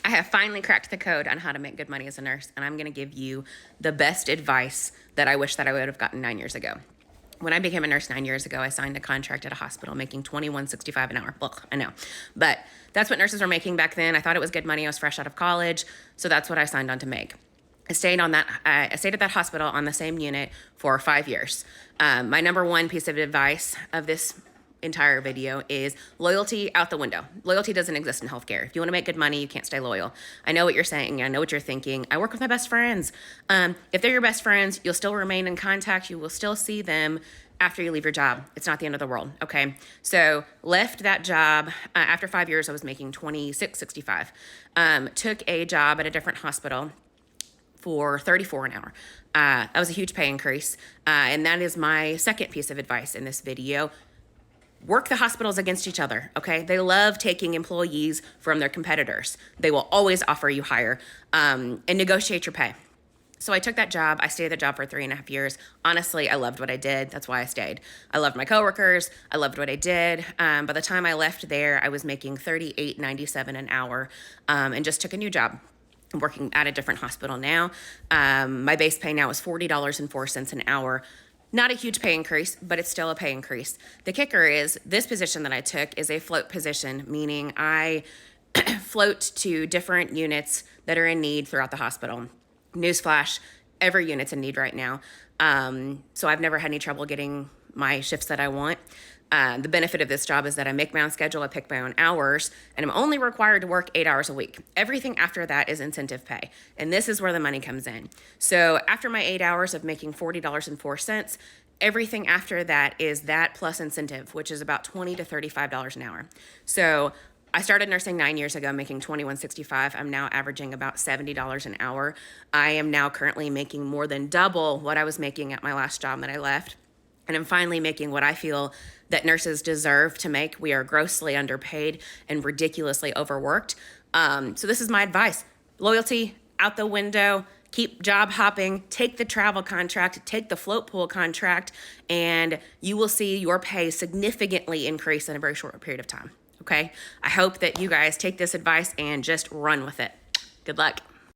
I have finally cracked the code on how to make good money as a nurse, and I'm going to give you the best advice that I wish that I would have gotten 9 years ago. When I became a nurse 9 years ago, I signed a contract at a hospital making $21.65 an hour. Ugh, I know, but that's what nurses were making back then. I thought it was good money. I was fresh out of college, so that's what I signed on to make. I stayed at that hospital on the same unit for 5 years. My number one piece of advice of this entire video is loyalty out the window. Loyalty doesn't exist in healthcare. If you want to make good money, you can't stay loyal. I know what you're saying. I know what you're thinking. I work with my best friends. If they're your best friends, you'll still remain in contact. You will still see them after you leave your job. It's not the end of the world. Okay. So left that job after 5 years. I was making $26.65. Took a job at a different hospital for $34 an hour. That was a huge pay increase. And that is my second piece of advice in this video. Work the hospitals against each other, okay? They love taking employees from their competitors. They will always offer you higher, and negotiate your pay. So I took that job. I stayed at the job for 3.5 years. Honestly, I loved what I did. That's why I stayed. I loved my coworkers. I loved what I did. By the time I left there, I was making $38.97 an hour, and just took a new job. I'm working at a different hospital now. My base pay now is $40.04 an hour. Not a huge pay increase, but it's still a pay increase. The kicker is this position that I took is a float position, meaning I float to different units that are in need throughout the hospital. Newsflash, every unit's in need right now. So I've never had any trouble getting my shifts that I want. The benefit of this job is that I make my own schedule, I pick my own hours, and I'm only required to work 8 hours a week. Everything after that is incentive pay, and this is where the money comes in. So after my 8 hours of making $40.04, everything after that is that plus incentive, which is about $20 to $35 an hour. So I started nursing 9 years ago, making $21.65. I'm now averaging about $70 an hour. I am now currently making more than double what I was making at my last job that I left. And I'm finally making what I feel that nurses deserve to make. We are grossly underpaid and ridiculously overworked. So this is my advice. Loyalty out the window. Keep job hopping. Take the travel contract. Take the float pool contract. And you will see your pay significantly increase in a very short period of time. Okay? I hope that you guys take this advice and just run with it. Good luck.